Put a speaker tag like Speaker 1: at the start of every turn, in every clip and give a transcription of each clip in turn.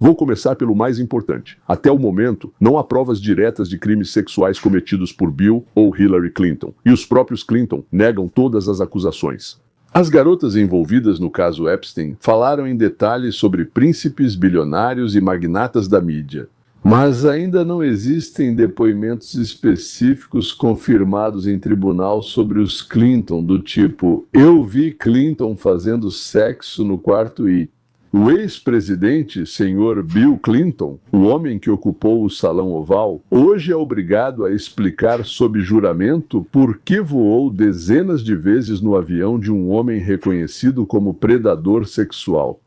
Speaker 1: Vou começar pelo mais importante. Até o momento, não há provas diretas de crimes sexuais cometidos por Bill ou Hillary Clinton, e os próprios Clinton negam todas as acusações. As garotas envolvidas no caso Epstein falaram em detalhes sobre príncipes, bilionários e magnatas da mídia. Mas ainda não existem depoimentos específicos confirmados em tribunal sobre os Clinton, do tipo, eu vi Clinton fazendo sexo no quarto e... O ex-presidente, senhor Bill Clinton, o homem que ocupou o Salão Oval, hoje é obrigado a explicar sob juramento por que voou dezenas de vezes no avião de um homem reconhecido como predador sexual.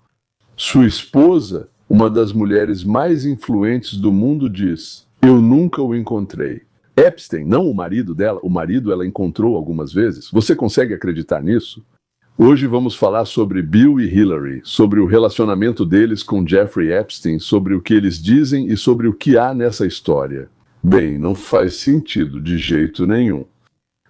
Speaker 1: Sua esposa, uma das mulheres mais influentes do mundo, diz: eu nunca o encontrei. Epstein, não o marido dela, o marido ela encontrou algumas vezes. Você consegue acreditar nisso? Hoje vamos falar sobre Bill e Hillary, sobre o relacionamento deles com Jeffrey Epstein, sobre o que eles dizem e sobre o que há nessa história. Bem, não faz sentido de jeito nenhum.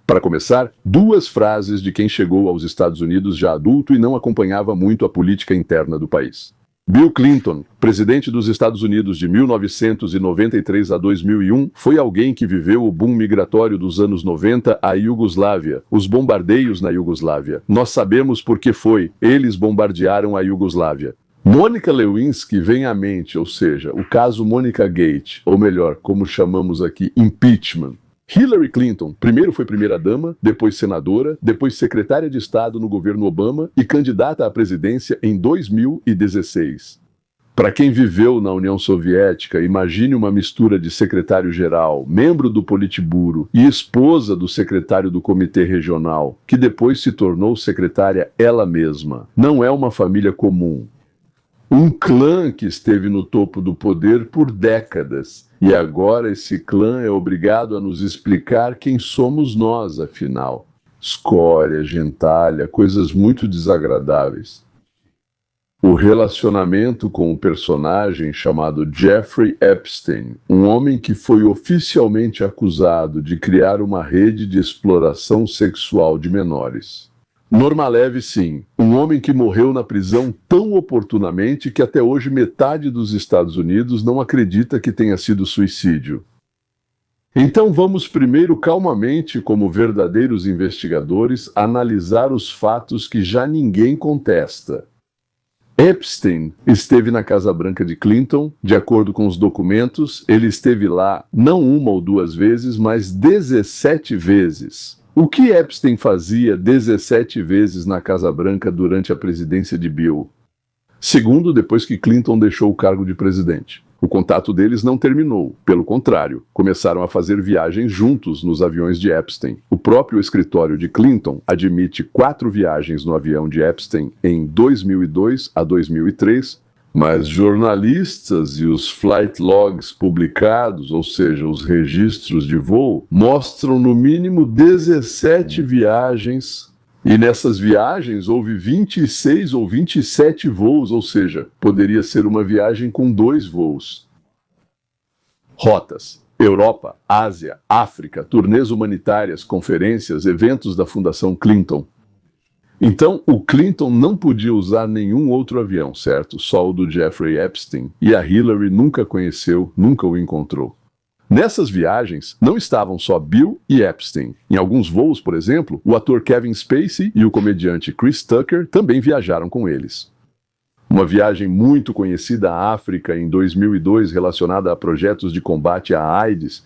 Speaker 1: Para começar, duas frases de quem chegou aos Estados Unidos já adulto e não acompanhava muito a política interna do país. Bill Clinton, presidente dos Estados Unidos de 1993 a 2001, foi alguém que viveu o boom migratório dos anos 90 à Iugoslávia, os bombardeios na Iugoslávia. Nós sabemos por que foi. Eles bombardearam a Iugoslávia. Monica Lewinsky vem à mente, ou seja, o caso Monica Gate, ou melhor, como chamamos aqui, impeachment. Hillary Clinton primeiro foi primeira-dama, depois senadora, depois secretária de Estado no governo Obama e candidata à presidência em 2016. Para quem viveu na União Soviética, imagine uma mistura de secretário-geral, membro do Politburo e esposa do secretário do Comitê Regional, que depois se tornou secretária ela mesma. Não é uma família comum. Um clã que esteve no topo do poder por décadas. E agora esse clã é obrigado a nos explicar quem somos nós, afinal. Escória, gentalha, coisas muito desagradáveis. O relacionamento com um personagem chamado Jeffrey Epstein, um homem que foi oficialmente acusado de criar uma rede de exploração sexual de menores. Normalev, sim, um homem que morreu na prisão tão oportunamente que até hoje metade dos Estados Unidos não acredita que tenha sido suicídio. Então vamos primeiro calmamente, como verdadeiros investigadores, analisar os fatos que já ninguém contesta. Epstein esteve na Casa Branca de Clinton, de acordo com os documentos, ele esteve lá não uma ou duas vezes, mas 17 vezes. O que Epstein fazia 17 vezes na Casa Branca durante a presidência de Bill? Segundo, depois que Clinton deixou o cargo de presidente. O contato deles não terminou, pelo contrário, começaram a fazer viagens juntos nos aviões de Epstein. O próprio escritório de Clinton admite 4 viagens no avião de Epstein em 2002 a 2003, mas jornalistas e os flight logs publicados, ou seja, os registros de voo, mostram no mínimo 17 viagens, e nessas viagens houve 26 ou 27 voos, ou seja, poderia ser uma viagem com 2 voos. Rotas: Europa, Ásia, África, turnês humanitárias, conferências, eventos da Fundação Clinton. Então, o Clinton não podia usar nenhum outro avião, certo? Só o do Jeffrey Epstein. E a Hillary nunca conheceu, nunca o encontrou. Nessas viagens, não estavam só Bill e Epstein. Em alguns voos, por exemplo, o ator Kevin Spacey e o comediante Chris Tucker também viajaram com eles. Uma viagem muito conhecida à África em 2002 relacionada a projetos de combate à AIDS,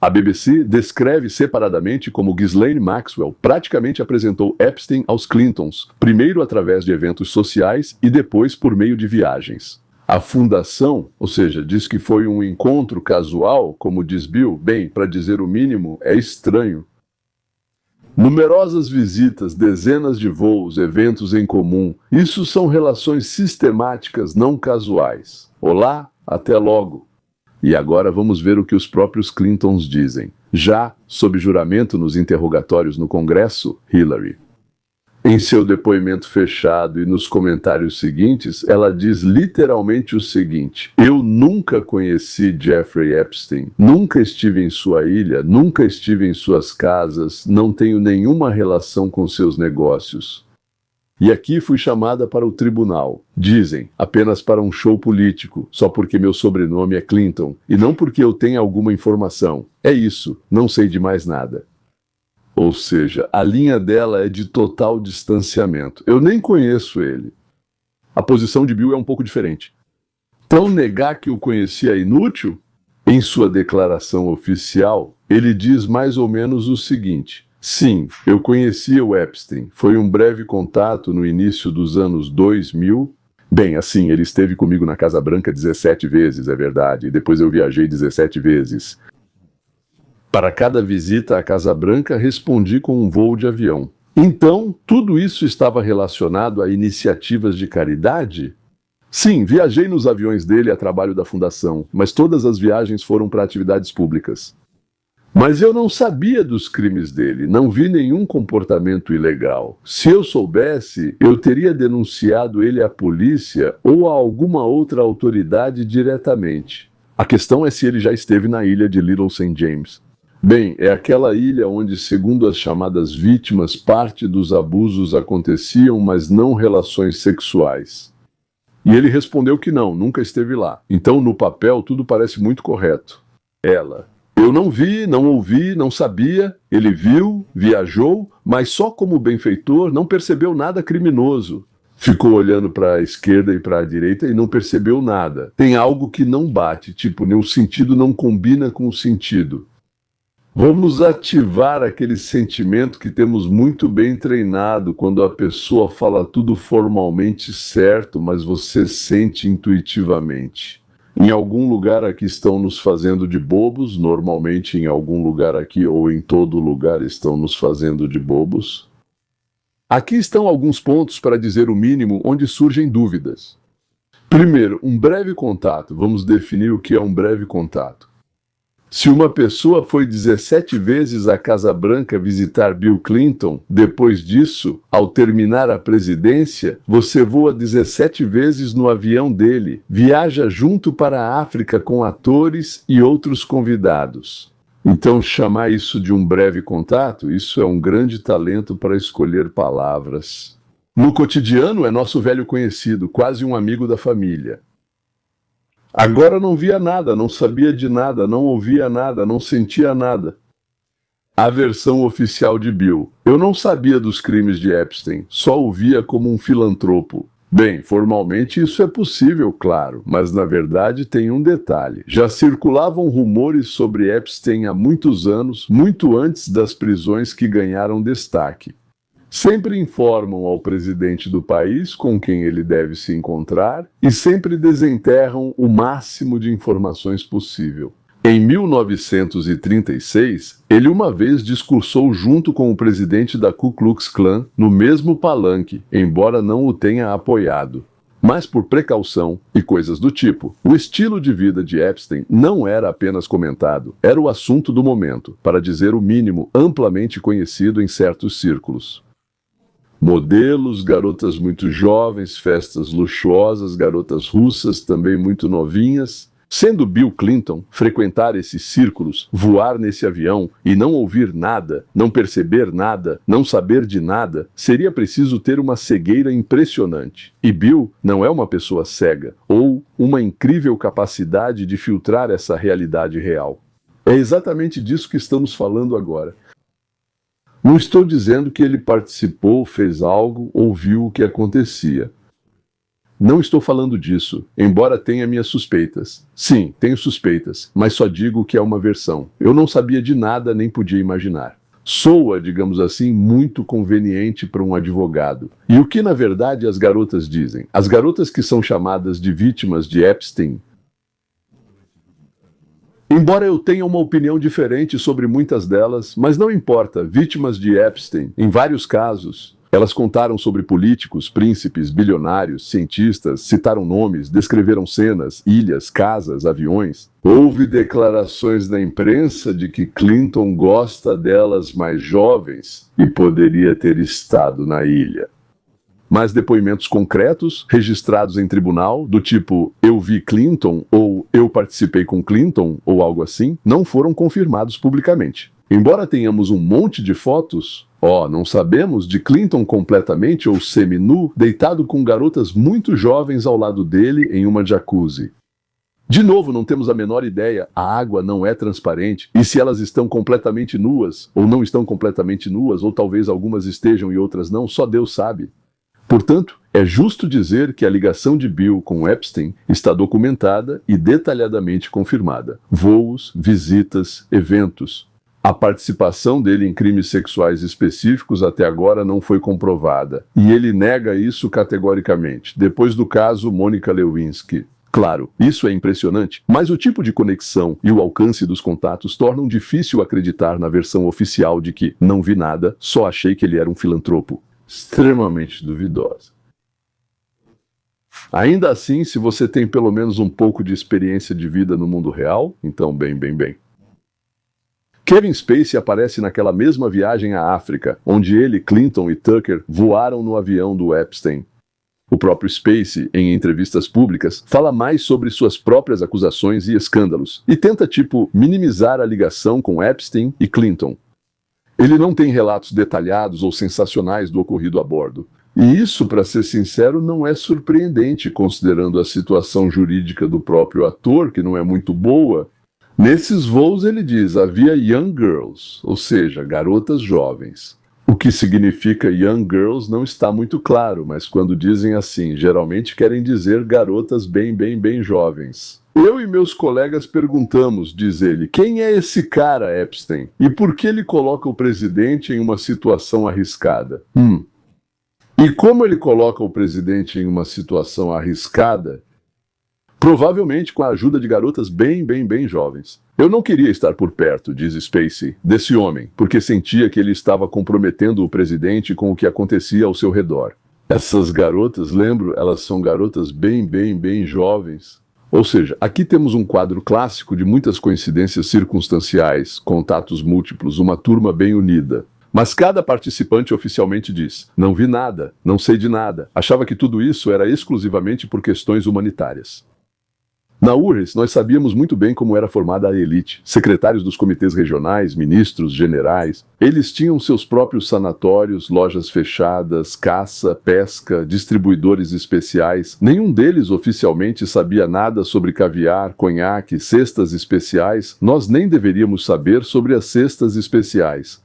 Speaker 1: a BBC descreve separadamente como Ghislaine Maxwell praticamente apresentou Epstein aos Clintons, primeiro através de eventos sociais e depois por meio de viagens. A fundação, ou seja, diz que foi um encontro casual, como diz Bill, bem, para dizer o mínimo, é estranho. Numerosas visitas, dezenas de voos, eventos em comum, isso são relações sistemáticas não casuais. Olá, até logo. E agora vamos ver o que os próprios Clintons dizem. Já sob juramento nos interrogatórios no Congresso, Hillary. Em seu depoimento fechado e nos comentários seguintes, ela diz literalmente o seguinte: eu nunca conheci Jeffrey Epstein, nunca estive em sua ilha, nunca estive em suas casas, não tenho nenhuma relação com seus negócios. E aqui fui chamada para o tribunal. Dizem, apenas para um show político, só porque meu sobrenome é Clinton, e não porque eu tenha alguma informação. É isso, não sei de mais nada. Ou seja, a linha dela é de total distanciamento. Eu nem conheço ele. A posição de Bill é um pouco diferente. Então negar que o conhecia é inútil? Em sua declaração oficial, ele diz mais ou menos o seguinte: sim, eu conhecia o Epstein. Foi um breve contato no início dos anos 2000. Bem, assim, ele esteve comigo na Casa Branca 17 vezes, é verdade. E depois eu viajei 17 vezes. Para cada visita à Casa Branca, respondi com um voo de avião. Então, tudo isso estava relacionado a iniciativas de caridade? Sim, viajei nos aviões dele a trabalho da fundação, mas todas as viagens foram para atividades públicas. Mas eu não sabia dos crimes dele, não vi nenhum comportamento ilegal. Se eu soubesse, eu teria denunciado ele à polícia ou a alguma outra autoridade diretamente. A questão é se ele já esteve na ilha de Little St. James. Bem, é aquela ilha onde, segundo as chamadas vítimas, parte dos abusos aconteciam, mas não relações sexuais. E ele respondeu que não, nunca esteve lá. Então, no papel, tudo parece muito correto. Ela: eu não vi, não ouvi, não sabia. Ele viu, viajou, mas só como benfeitor não percebeu nada criminoso. Ficou olhando para a esquerda e para a direita e não percebeu nada. Tem algo que não bate, tipo, o sentido não combina com o sentido. Vamos ativar aquele sentimento que temos muito bem treinado quando a pessoa fala tudo formalmente certo, mas você sente intuitivamente. Em algum lugar aqui estão nos fazendo de bobos, normalmente em algum lugar aqui ou em todo lugar estão nos fazendo de bobos. Aqui estão alguns pontos para dizer o mínimo onde surgem dúvidas. Primeiro, um breve contato. Vamos definir o que é um breve contato. Se uma pessoa foi 17 vezes à Casa Branca visitar Bill Clinton, depois disso, ao terminar a presidência, você voa 17 vezes no avião dele, viaja junto para a África com atores e outros convidados. Então, chamar isso de um breve contato, isso é um grande talento para escolher palavras. No cotidiano, é nosso velho conhecido, quase um amigo da família. Agora não via nada, não sabia de nada, não ouvia nada, não sentia nada. A versão oficial de Bill: eu não sabia dos crimes de Epstein, só o via como um filantropo. Bem, formalmente isso é possível, claro, mas na verdade tem um detalhe. Já circulavam rumores sobre Epstein há muitos anos, muito antes das prisões que ganharam destaque. Sempre informam ao presidente do país com quem ele deve se encontrar e sempre desenterram o máximo de informações possível. Em 1936, ele uma vez discursou junto com o presidente da Ku Klux Klan no mesmo palanque, embora não o tenha apoiado. Mas por precaução e coisas do tipo, o estilo de vida de Epstein não era apenas comentado, era o assunto do momento, para dizer o mínimo, amplamente conhecido em certos círculos. Modelos, garotas muito jovens, festas luxuosas, garotas russas também muito novinhas. Sendo Bill Clinton, frequentar esses círculos, voar nesse avião e não ouvir nada, não perceber nada, não saber de nada, seria preciso ter uma cegueira impressionante. E Bill não é uma pessoa cega, ou uma incrível capacidade de filtrar essa realidade real. É exatamente disso que estamos falando agora. Não estou dizendo que ele participou, fez algo ou viu o que acontecia. Não estou falando disso, embora tenha minhas suspeitas. Sim, tenho suspeitas, mas só digo que é uma versão. Eu não sabia de nada nem podia imaginar. Soa, digamos assim, muito conveniente para um advogado. E o que na verdade as garotas dizem? As garotas que são chamadas de vítimas de Epstein. Embora eu tenha uma opinião diferente sobre muitas delas, mas não importa, vítimas de Epstein, em vários casos, elas contaram sobre políticos, príncipes, bilionários, cientistas, citaram nomes, descreveram cenas, ilhas, casas, aviões. Houve declarações na imprensa de que Clinton gosta delas mais jovens e poderia ter estado na ilha. Mas depoimentos concretos, registrados em tribunal, do tipo eu vi Clinton ou eu participei com Clinton ou algo assim, não foram confirmados publicamente. Embora tenhamos um monte de fotos, Não sabemos de Clinton completamente ou semi-nu, deitado com garotas muito jovens ao lado dele em uma jacuzzi. De novo, não temos a menor ideia, a água não é transparente, e se elas estão completamente nuas, ou não estão completamente nuas, ou talvez algumas estejam e outras não, só Deus sabe. Portanto, é justo dizer que a ligação de Bill com Epstein está documentada e detalhadamente confirmada. Voos, visitas, eventos. A participação dele em crimes sexuais específicos até agora não foi comprovada, e ele nega isso categoricamente, depois do caso Monica Lewinsky. Claro, isso é impressionante, mas o tipo de conexão e o alcance dos contatos tornam difícil acreditar na versão oficial de que não vi nada, só achei que ele era um filantropo. Extremamente duvidosa. Ainda assim, se você tem pelo menos um pouco de experiência de vida no mundo real, então bem. Kevin Spacey aparece naquela mesma viagem à África, onde ele, Clinton e Tucker voaram no avião do Epstein. O próprio Spacey, em entrevistas públicas, fala mais sobre suas próprias acusações e escândalos, e tenta, minimizar a ligação com Epstein e Clinton. Ele não tem relatos detalhados ou sensacionais do ocorrido a bordo. E isso, para ser sincero, não é surpreendente, considerando a situação jurídica do próprio ator, que não é muito boa. Nesses voos, ele diz, havia young girls, ou seja, garotas jovens. O que significa young girls não está muito claro, mas quando dizem assim, geralmente querem dizer garotas bem jovens. Eu e meus colegas perguntamos, diz ele, quem é esse cara, Epstein? E por que ele coloca o presidente em uma situação arriscada? E como ele coloca o presidente em uma situação arriscada? Provavelmente com a ajuda de garotas bem jovens. Eu não queria estar por perto, diz Spacey, desse homem, porque sentia que ele estava comprometendo o presidente com o que acontecia ao seu redor. Essas garotas, lembro, elas são garotas bem jovens. Ou seja, aqui temos um quadro clássico de muitas coincidências circunstanciais, contatos múltiplos, uma turma bem unida. Mas cada participante oficialmente diz, não vi nada, não sei de nada, achava que tudo isso era exclusivamente por questões humanitárias. Na URSS, nós sabíamos muito bem como era formada a elite, secretários dos comitês regionais, ministros, generais. Eles tinham seus próprios sanatórios, lojas fechadas, caça, pesca, distribuidores especiais. Nenhum deles oficialmente sabia nada sobre caviar, conhaque, cestas especiais. Nós nem deveríamos saber sobre as cestas especiais.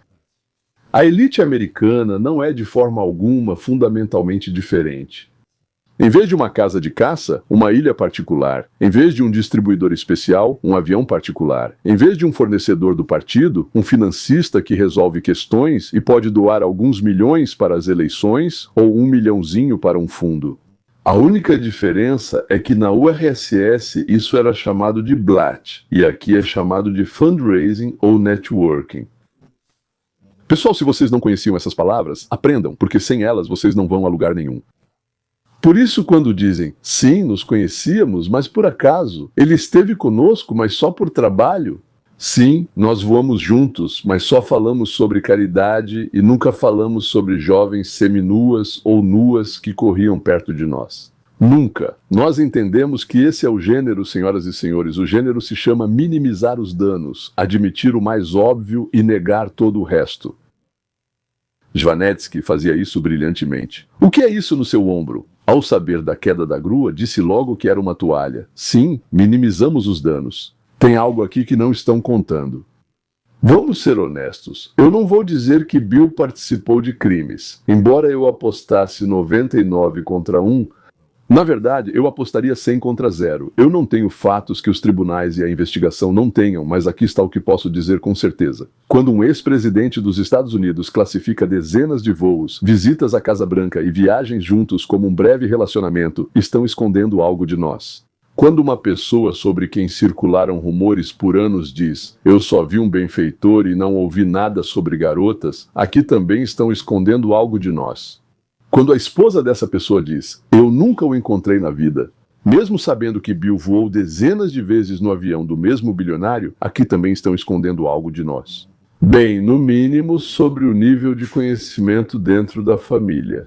Speaker 1: A elite americana não é de forma alguma fundamentalmente diferente. Em vez de uma casa de caça, uma ilha particular. Em vez de um distribuidor especial, um avião particular. Em vez de um fornecedor do partido, um financista que resolve questões e pode doar alguns milhões para as eleições ou $1 milhãozinho para um fundo. A única diferença é que na URSS isso era chamado de Blatt e aqui é chamado de fundraising ou networking. Pessoal, se vocês não conheciam essas palavras, aprendam, porque sem elas vocês não vão a lugar nenhum. Por isso, quando dizem, sim, nos conhecíamos, mas por acaso, ele esteve conosco, mas só por trabalho? Sim, nós voamos juntos, mas só falamos sobre caridade e nunca falamos sobre jovens seminuas ou nuas que corriam perto de nós. Nunca. Nós entendemos que esse é o gênero, senhoras e senhores. O gênero se chama minimizar os danos, admitir o mais óbvio e negar todo o resto. Jvanetsky fazia isso brilhantemente. O que é isso no seu ombro? Ao saber da queda da grua, disse logo que era uma toalha. Sim, minimizamos os danos. Tem algo aqui que não estão contando. Vamos ser honestos. Eu não vou dizer que Bill participou de crimes. Embora eu apostasse 99 contra 1, na verdade, eu apostaria 100 contra 0. Eu não tenho fatos que os tribunais e a investigação não tenham, mas aqui está o que posso dizer com certeza. Quando um ex-presidente dos Estados Unidos classifica dezenas de voos, visitas à Casa Branca e viagens juntos como um breve relacionamento, estão escondendo algo de nós. Quando uma pessoa sobre quem circularam rumores por anos diz eu só vi um benfeitor e não ouvi nada sobre garotas, aqui também estão escondendo algo de nós. Quando a esposa dessa pessoa diz, eu nunca o encontrei na vida, mesmo sabendo que Bill voou dezenas de vezes no avião do mesmo bilionário, aqui também estão escondendo algo de nós. Bem, no mínimo, sobre o nível de conhecimento dentro da família.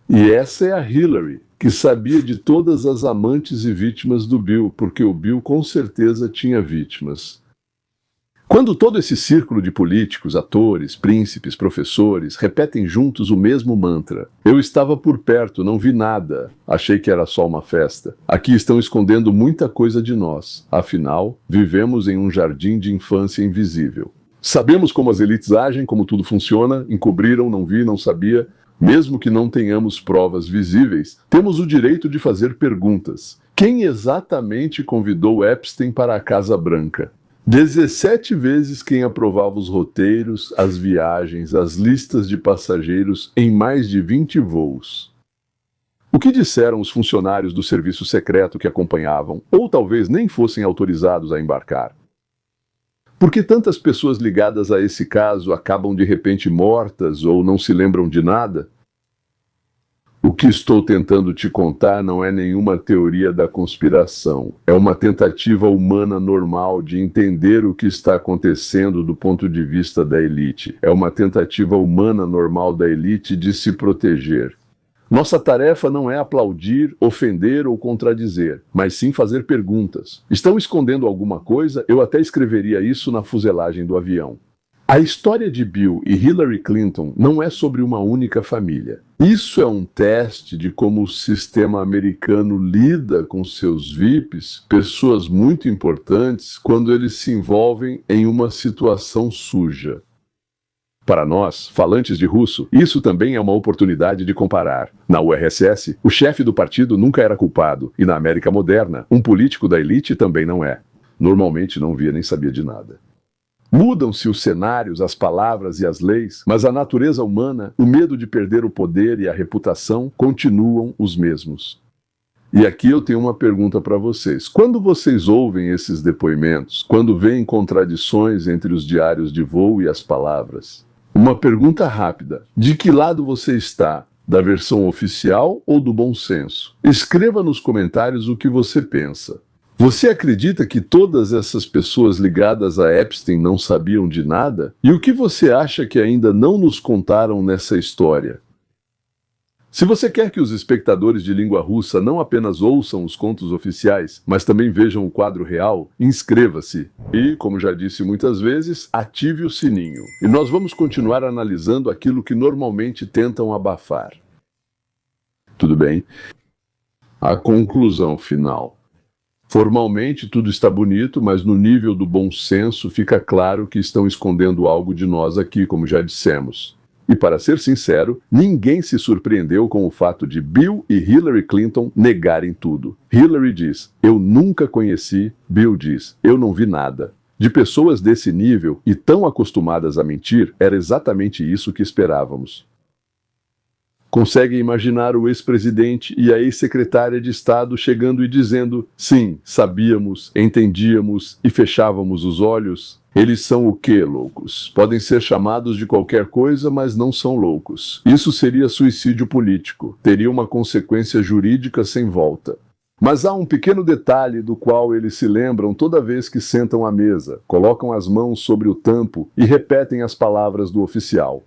Speaker 1: E essa é a Hillary, que sabia de todas as amantes e vítimas do Bill, porque o Bill com certeza tinha vítimas. Quando todo esse círculo de políticos, atores, príncipes, professores repetem juntos o mesmo mantra: eu estava por perto, não vi nada, achei que era só uma festa. Aqui estão escondendo muita coisa de nós. Afinal, vivemos em um jardim de infância invisível. Sabemos como as elites agem, como tudo funciona, encobriram, não vi, não sabia. Mesmo que não tenhamos provas visíveis, temos o direito de fazer perguntas. Quem exatamente convidou Epstein para a Casa Branca? 17 vezes quem aprovava os roteiros, as viagens, as listas de passageiros em mais de 20 voos. O que disseram os funcionários do serviço secreto que acompanhavam, ou talvez nem fossem autorizados a embarcar? Por que tantas pessoas ligadas a esse caso acabam de repente mortas ou não se lembram de nada? O que estou tentando te contar não é nenhuma teoria da conspiração. É uma tentativa humana normal de entender o que está acontecendo do ponto de vista da elite. É uma tentativa humana normal da elite de se proteger. Nossa tarefa não é aplaudir, ofender ou contradizer, mas sim fazer perguntas. Estão escondendo alguma coisa? Eu até escreveria isso na fuselagem do avião. A história de Bill e Hillary Clinton não é sobre uma única família. Isso é um teste de como o sistema americano lida com seus VIPs, pessoas muito importantes, quando eles se envolvem em uma situação suja. Para nós, falantes de russo, isso também é uma oportunidade de comparar. Na URSS, o chefe do partido nunca era culpado, e na América moderna, um político da elite também não é. Normalmente não via nem sabia de nada. Mudam-se os cenários, as palavras e as leis, mas a natureza humana, o medo de perder o poder e a reputação continuam os mesmos. E aqui eu tenho uma pergunta para vocês. Quando vocês ouvem esses depoimentos, quando veem contradições entre os diários de voo e as palavras, uma pergunta rápida: de que lado você está? Da versão oficial ou do bom senso? Escreva nos comentários o que você pensa. Você acredita que todas essas pessoas ligadas a Epstein não sabiam de nada? E o que você acha que ainda não nos contaram nessa história? Se você quer que os espectadores de língua russa não apenas ouçam os contos oficiais, mas também vejam o quadro real, inscreva-se e, como já disse muitas vezes, ative o sininho. E nós vamos continuar analisando aquilo que normalmente tentam abafar. Tudo bem? A conclusão final. Formalmente tudo está bonito, mas no nível do bom senso fica claro que estão escondendo algo de nós aqui, como já dissemos. E para ser sincero, ninguém se surpreendeu com o fato de Bill e Hillary Clinton negarem tudo. Hillary diz: eu nunca conheci. Bill diz: eu não vi nada. De pessoas desse nível e tão acostumadas a mentir, era exatamente isso que esperávamos. Consegue imaginar o ex-presidente e a ex-secretária de Estado chegando e dizendo: sim, sabíamos, entendíamos e fechávamos os olhos? Eles são o quê, loucos? Podem ser chamados de qualquer coisa, mas não são loucos. Isso seria suicídio político. Teria uma consequência jurídica sem volta. Mas há um pequeno detalhe do qual eles se lembram toda vez que sentam à mesa, colocam as mãos sobre o tampo e repetem as palavras do oficial.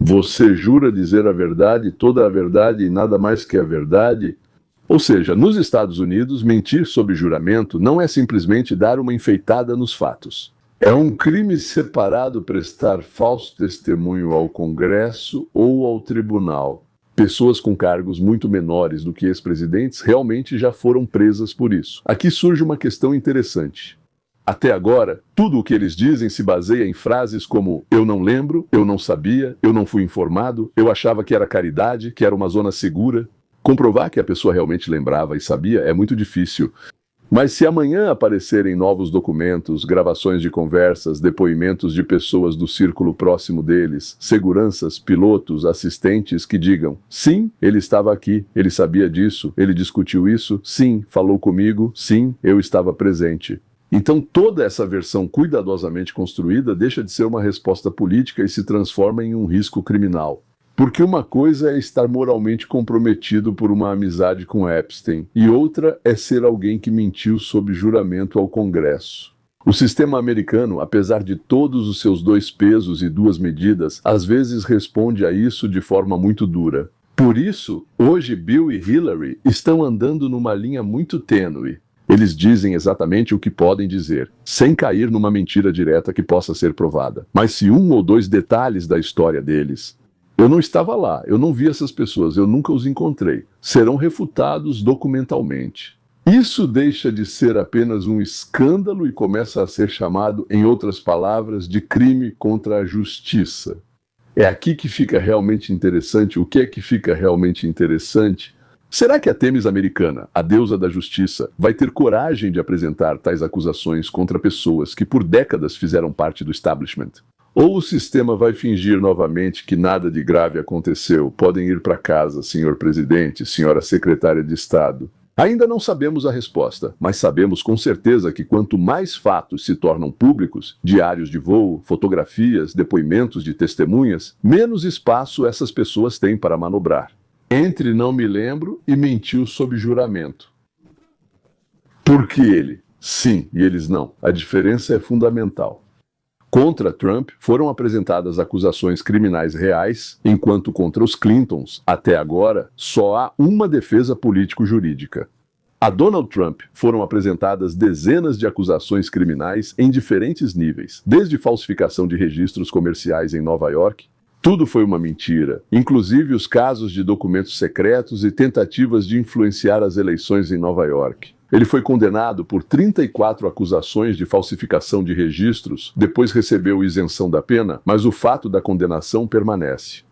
Speaker 1: Você jura dizer a verdade, toda a verdade e nada mais que a verdade? Ou seja, nos Estados Unidos, mentir sob juramento não é simplesmente dar uma enfeitada nos fatos. É um crime separado prestar falso testemunho ao Congresso ou ao tribunal. Pessoas com cargos muito menores do que ex-presidentes realmente já foram presas por isso. Aqui surge uma questão interessante. Até agora, tudo o que eles dizem se baseia em frases como eu não lembro, eu não sabia, eu não fui informado, eu achava que era caridade, que era uma zona segura. Comprovar que a pessoa realmente lembrava e sabia é muito difícil. Mas se amanhã aparecerem novos documentos, gravações de conversas, depoimentos de pessoas do círculo próximo deles, seguranças, pilotos, assistentes que digam: sim, ele estava aqui, ele sabia disso, ele discutiu isso, sim, falou comigo, sim, eu estava presente. Então toda essa versão cuidadosamente construída deixa de ser uma resposta política e se transforma em um risco criminal. Porque uma coisa é estar moralmente comprometido por uma amizade com Epstein, e outra é ser alguém que mentiu sob juramento ao Congresso. O sistema americano, apesar de todos os seus 2 pesos e 2 medidas, às vezes responde a isso de forma muito dura. Por isso, hoje Bill e Hillary estão andando numa linha muito tênue. Eles dizem exatamente o que podem dizer, sem cair numa mentira direta que possa ser provada. Mas se um ou dois detalhes da história deles, eu não estava lá, eu não vi essas pessoas, eu nunca os encontrei, serão refutados documentalmente. Isso deixa de ser apenas um escândalo e começa a ser chamado, em outras palavras, de crime contra a justiça. É aqui que fica realmente interessante. O que é que fica realmente interessante? Será que a Themis americana, a deusa da justiça, vai ter coragem de apresentar tais acusações contra pessoas que por décadas fizeram parte do establishment? Ou o sistema vai fingir novamente que nada de grave aconteceu? Podem ir para casa, senhor presidente, senhora secretária de Estado. Ainda não sabemos a resposta, mas sabemos com certeza que quanto mais fatos se tornam públicos, diários de voo, fotografias, depoimentos de testemunhas, menos espaço essas pessoas têm para manobrar. Entre não me lembro e mentiu sob juramento. Porque ele, sim, e eles não. A diferença é fundamental. Contra Trump foram apresentadas acusações criminais reais, enquanto contra os Clintons, até agora, só há uma defesa político-jurídica. A Donald Trump foram apresentadas dezenas de acusações criminais em diferentes níveis, desde falsificação de registros comerciais em Nova York. Tudo foi uma mentira, inclusive os casos de documentos secretos e tentativas de influenciar as eleições em Nova York. Ele foi condenado por 34 acusações de falsificação de registros, depois recebeu isenção da pena, mas o fato da condenação permanece.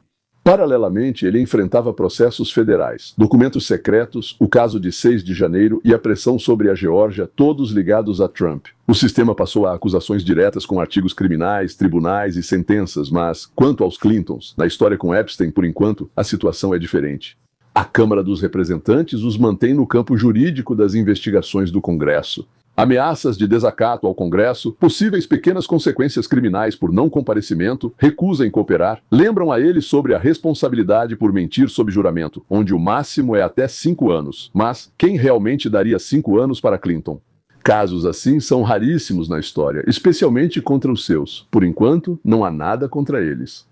Speaker 1: Paralelamente, ele enfrentava processos federais, documentos secretos, o caso de 6 de janeiro e a pressão sobre a Geórgia, todos ligados a Trump. O sistema passou a acusações diretas com artigos criminais, tribunais e sentenças, mas, quanto aos Clintons, na história com Epstein, por enquanto, a situação é diferente. A Câmara dos Representantes os mantém no campo jurídico das investigações do Congresso. Ameaças de desacato ao Congresso, possíveis pequenas consequências criminais por não comparecimento, recusa em cooperar, lembram a ele sobre a responsabilidade por mentir sob juramento, onde o máximo é até 5 anos. Mas quem realmente daria 5 anos para Clinton? Casos assim são raríssimos na história, especialmente contra os seus. Por enquanto, não há nada contra eles.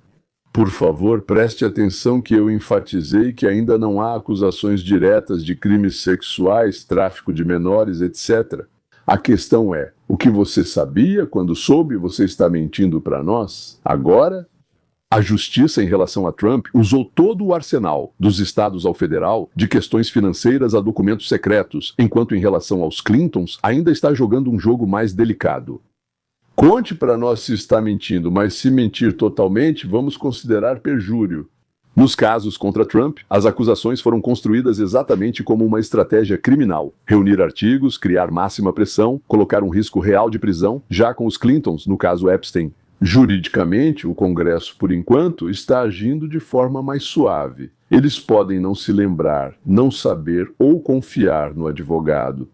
Speaker 1: Por favor, preste atenção que eu enfatizei que ainda não há acusações diretas de crimes sexuais, tráfico de menores, etc. A questão é, o que você sabia quando soube você está mentindo para nós? Agora, a justiça em relação a Trump usou todo o arsenal, dos estados ao federal, de questões financeiras a documentos secretos, enquanto em relação aos Clintons ainda está jogando um jogo mais delicado. Conte para nós se está mentindo, mas se mentir totalmente, vamos considerar perjúrio. Nos casos contra Trump, as acusações foram construídas exatamente como uma estratégia criminal. Reunir artigos, criar máxima pressão, colocar um risco real de prisão. Já com os Clintons, no caso Epstein, juridicamente, o Congresso, por enquanto, está agindo de forma mais suave. Eles podem não se lembrar, não saber ou confiar no advogado.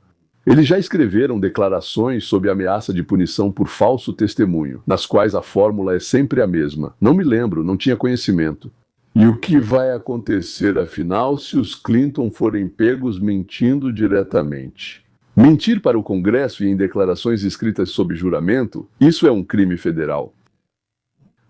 Speaker 1: Eles já escreveram declarações sob ameaça de punição por falso testemunho, nas quais a fórmula é sempre a mesma. Não me lembro, não tinha conhecimento. E o que vai acontecer, afinal, se os Clinton forem pegos mentindo diretamente? Mentir para o Congresso e em declarações escritas sob juramento, isso é um crime federal.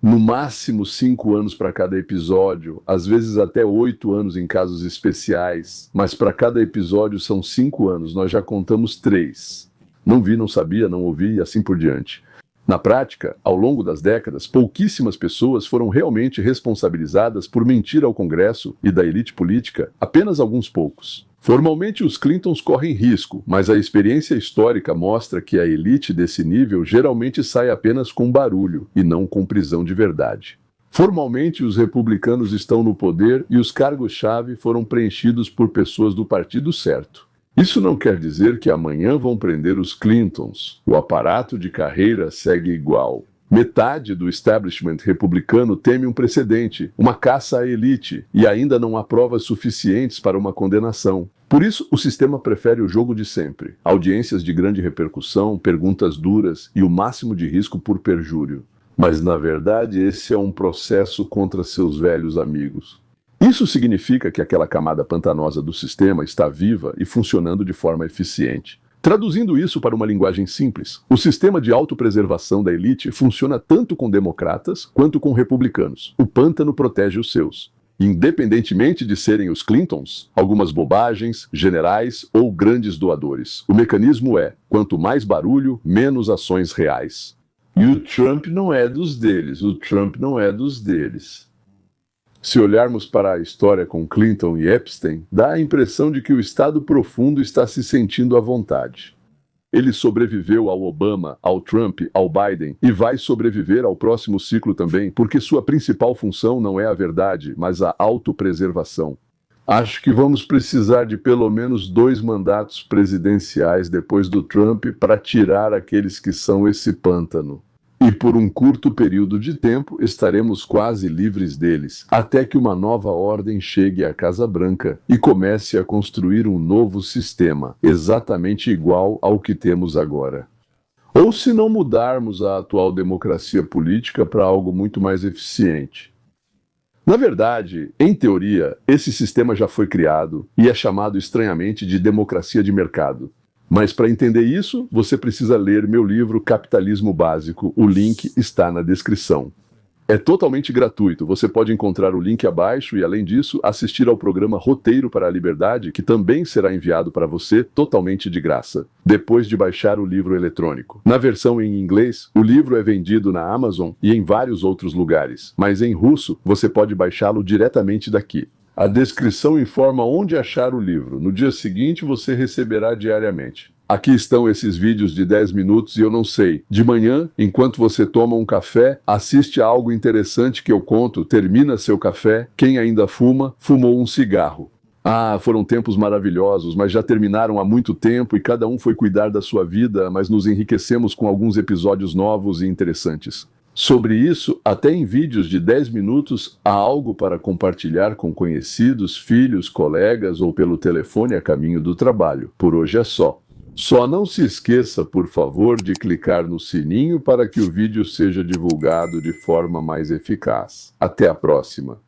Speaker 1: No máximo 5 anos para cada episódio, às vezes até 8 anos em casos especiais, mas para cada episódio são 5 anos, nós já contamos 3. Não vi, não sabia, não ouvi e assim por diante. Na prática, ao longo das décadas, pouquíssimas pessoas foram realmente responsabilizadas por mentir ao Congresso e da elite política, apenas alguns poucos. Formalmente, os Clintons correm risco, mas a experiência histórica mostra que a elite desse nível geralmente sai apenas com barulho e não com prisão de verdade. Formalmente, os republicanos estão no poder e os cargos-chave foram preenchidos por pessoas do partido certo. Isso não quer dizer que amanhã vão prender os Clintons. O aparato de carreira segue igual. Metade do establishment republicano teme um precedente, uma caça à elite, e ainda não há provas suficientes para uma condenação. Por isso, o sistema prefere o jogo de sempre: audiências de grande repercussão, perguntas duras e o máximo de risco por perjúrio. Mas, na verdade, esse é um processo contra seus velhos amigos. Isso significa que aquela camada pantanosa do sistema está viva e funcionando de forma eficiente. Traduzindo isso para uma linguagem simples, o sistema de autopreservação da elite funciona tanto com democratas quanto com republicanos. O pântano protege os seus. independentemente de serem os Clintons, algumas bobagens, generais ou grandes doadores. O mecanismo é: quanto mais barulho, menos ações reais. E o Trump não é dos deles, o Trump não é dos deles. Se olharmos para a história com Clinton e Epstein, dá a impressão de que o Estado profundo está se sentindo à vontade. Ele sobreviveu ao Obama, ao Trump, ao Biden e vai sobreviver ao próximo ciclo também, porque sua principal função não é a verdade, mas a autopreservação. Acho que vamos precisar de pelo menos 2 mandatos presidenciais depois do Trump para tirar aqueles que são esse pântano. E por um curto período de tempo estaremos quase livres deles, até que uma nova ordem chegue à Casa Branca e comece a construir um novo sistema, exatamente igual ao que temos agora. Ou se não mudarmos a atual democracia política para algo muito mais eficiente. Na verdade, em teoria, esse sistema já foi criado e é chamado estranhamente de democracia de mercado. Mas para entender isso, você precisa ler meu livro Capitalismo Básico. O link está na descrição. É totalmente gratuito, você pode encontrar o link abaixo e, além disso, assistir ao programa Roteiro para a Liberdade, que também será enviado para você totalmente de graça, depois de baixar o livro eletrônico. Na versão em inglês, o livro é vendido na Amazon e em vários outros lugares, mas em russo você pode baixá-lo diretamente daqui. A descrição informa onde achar o livro. No dia seguinte você receberá diariamente. Aqui estão esses vídeos de 10 minutos e eu não sei. De manhã, enquanto você toma um café, assiste a algo interessante que eu conto, termina seu café, quem ainda fuma, fumou um cigarro. Ah, foram tempos maravilhosos, mas já terminaram há muito tempo e cada um foi cuidar da sua vida, mas nos enriquecemos com alguns episódios novos e interessantes. Sobre isso, até em vídeos de 10 minutos, há algo para compartilhar com conhecidos, filhos, colegas ou pelo telefone a caminho do trabalho. Por hoje é só. Só não se esqueça, por favor, de clicar no sininho para que o vídeo seja divulgado de forma mais eficaz. Até a próxima!